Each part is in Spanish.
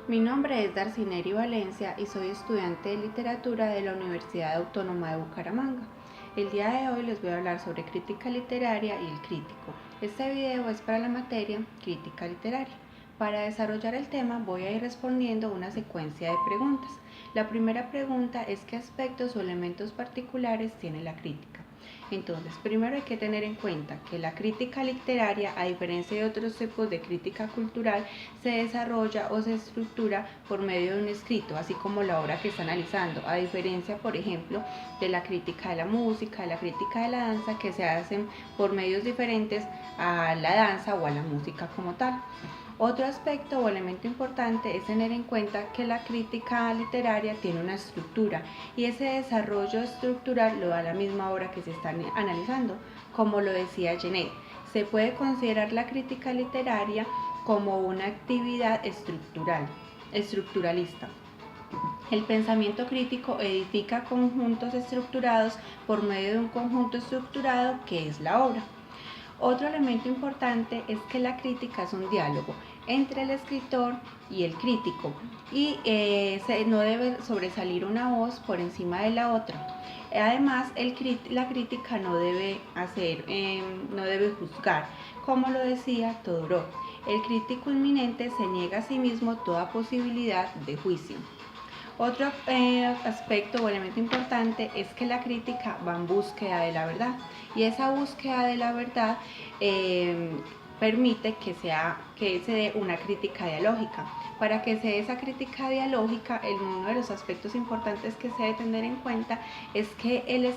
Mi nombre es Darcineri Valencia y soy estudiante de literatura de la Universidad Autónoma de Bucaramanga. El día de hoy les voy a hablar sobre crítica literaria y el crítico. Este video es para la materia crítica literaria. Para desarrollar el tema voy a ir respondiendo una secuencia de preguntas. La primera pregunta es ¿qué aspectos o elementos particulares tiene la crítica? Entonces, primero hay que tener en cuenta que la crítica literaria, a diferencia de otros tipos de crítica cultural, se desarrolla o se estructura por medio de un escrito, así como la obra que está analizando, a diferencia, por ejemplo, de la crítica de la música, de la crítica de la danza, que se hacen por medios diferentes a la danza o a la música como tal. Otro aspecto o elemento importante es tener en cuenta que la crítica literaria tiene una estructura y ese desarrollo estructural lo da la misma obra que se está analizando. Como lo decía Genet, se puede considerar la crítica literaria como una actividad estructuralista. El pensamiento crítico edifica conjuntos estructurados por medio de un conjunto estructurado que es la obra. Otro elemento importante es que la crítica es un diálogo entre el escritor y el crítico y no debe sobresalir una voz por encima de la otra. Además, la crítica no debe juzgar, como lo decía Todorov. El crítico inminente se niega a sí mismo toda posibilidad de juicio. Otro aspecto o elemento importante es que la crítica va en búsqueda de la verdad y esa búsqueda de la verdad permite que se dé una crítica dialógica. Para que se dé esa crítica dialógica, uno de los aspectos importantes que se debe tener en cuenta es que el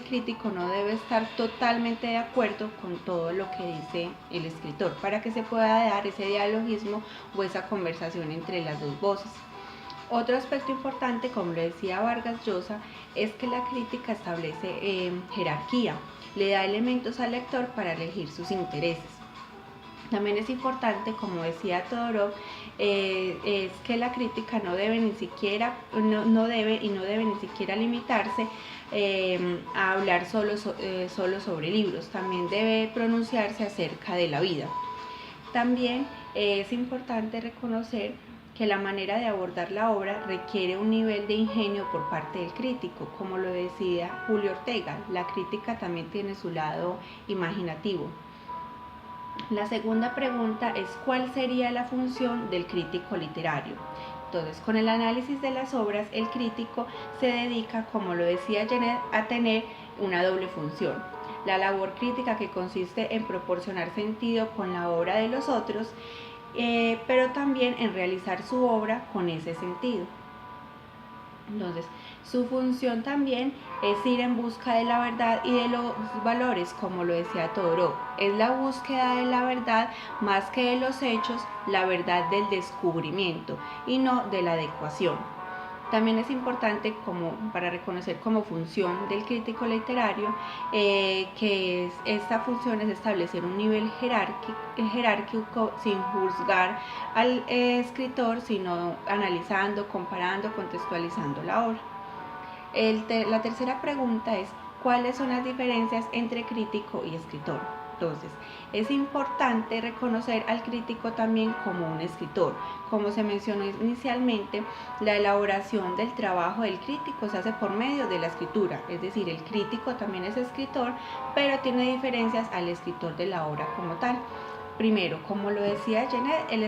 crítico no debe estar totalmente de acuerdo con todo lo que dice el escritor para que se pueda dar ese dialogismo o esa conversación entre las dos voces. Otro aspecto importante, como lo decía Vargas Llosa, es que la crítica establece jerarquía, le da elementos al lector para elegir sus intereses. También es importante, como decía Todorov, es que la crítica no debe ni siquiera limitarse a hablar solo sobre libros, también debe pronunciarse acerca de la vida. También es importante reconocer que la manera de abordar la obra requiere un nivel de ingenio por parte del crítico, como lo decía Julio Ortega. La crítica también tiene su lado imaginativo. La segunda pregunta es ¿cuál sería la función del crítico literario? Entonces, con el análisis de las obras, el crítico se dedica, como lo decía Genet, a tener una doble función. La labor crítica que consiste en proporcionar sentido con la obra de los otros, pero también en realizar su obra con ese sentido. Entonces, su función también es ir en busca de la verdad y de los valores, como lo decía Todorov. Es la búsqueda de la verdad más que de los hechos, la verdad del descubrimiento y no de la adecuación. También es importante para reconocer como función del crítico literario que esta función es establecer un nivel jerárquico sin juzgar al escritor, sino analizando, comparando, contextualizando la obra. La tercera pregunta es ¿cuáles son las diferencias entre crítico y escritor? Entonces, es importante reconocer al crítico también como un escritor. Como se mencionó inicialmente, la elaboración del trabajo del crítico se hace por medio de la escritura, es decir, el crítico también es escritor, pero tiene diferencias al escritor de la obra como tal. Primero, como lo decía Genet, el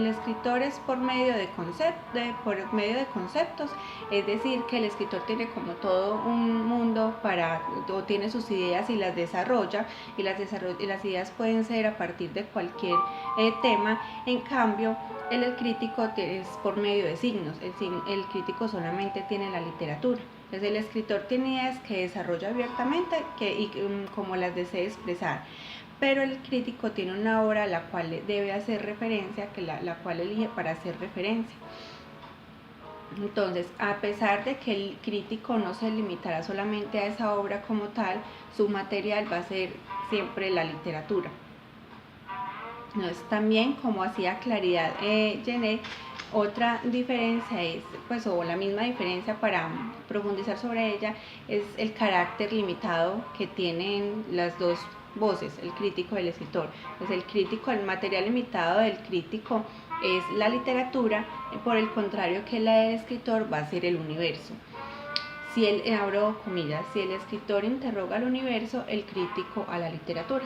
escritor es por medio de conceptos, es decir, que el escritor tiene como todo un mundo o tiene sus ideas y las desarrolla, y las ideas pueden ser a partir de cualquier tema. En cambio, el crítico es por medio de signos, el crítico solamente tiene la literatura. Entonces el escritor tiene ideas que desarrolla abiertamente como las desee expresar, pero el crítico tiene una obra a la cual debe hacer referencia, la cual elige para hacer referencia. Entonces, a pesar de que el crítico no se limitará solamente a esa obra como tal, su material va a ser siempre la literatura. Entonces, también, como hacía claridad Genet, otra diferencia o la misma diferencia para profundizar sobre ella, es el carácter limitado que tienen las dos voces, el crítico y el escritor. Pues el material limitado del crítico es la literatura, por el contrario que la del escritor va a ser el universo. Si abro comillas, si el escritor interroga al universo, el crítico a la literatura.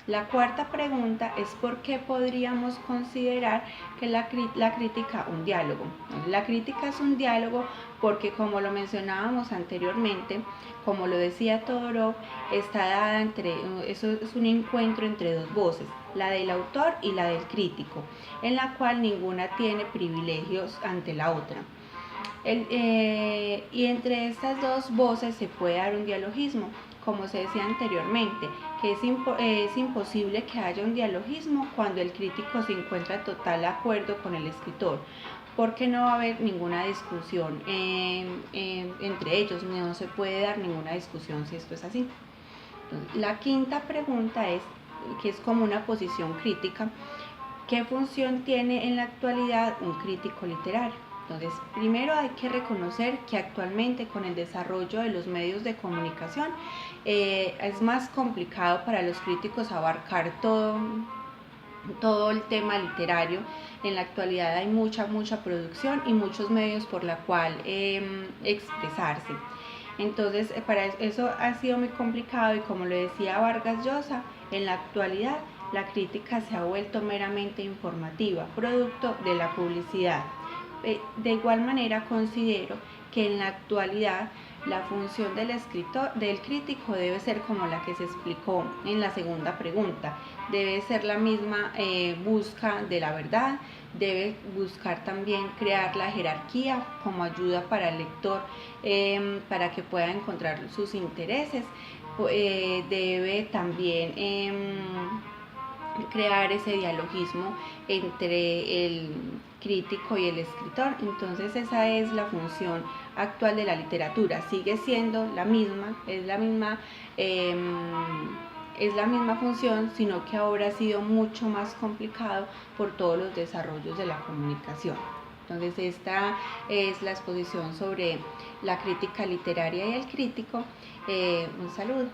La cuarta pregunta es por qué podríamos considerar que la crítica un diálogo. La crítica es un diálogo porque, como lo mencionábamos anteriormente, como lo decía Todorov, está dada eso es un encuentro entre dos voces, la del autor y la del crítico, en la cual ninguna tiene privilegios ante la otra. Y entre estas dos voces se puede dar un dialogismo, como se decía anteriormente, que es imposible que haya un dialogismo cuando el crítico se encuentra en total acuerdo con el escritor, porque no va a haber ninguna discusión entre ellos, no se puede dar ninguna discusión si esto es así. Entonces, la quinta pregunta es, que es como una posición crítica, ¿qué función tiene en la actualidad un crítico literario? Entonces, primero hay que reconocer que actualmente con el desarrollo de los medios de comunicación es más complicado para los críticos abarcar todo el tema literario. En la actualidad hay mucha producción y muchos medios por la cual expresarse. Entonces, para eso ha sido muy complicado y, como lo decía Vargas Llosa, en la actualidad la crítica se ha vuelto meramente informativa, producto de la publicidad. De igual manera, considero que en la actualidad la función del crítico debe ser como la que se explicó en la segunda pregunta. Debe ser la misma busca de la verdad, debe buscar también crear la jerarquía como ayuda para el lector, para que pueda encontrar sus intereses. Debe también crear ese dialogismo entre el crítico y el escritor. Entonces esa es la función actual de la literatura, sigue siendo la misma, es la misma función, sino que ahora ha sido mucho más complicado por todos los desarrollos de la comunicación. Entonces esta es la exposición sobre la crítica literaria y el crítico. Un saludo.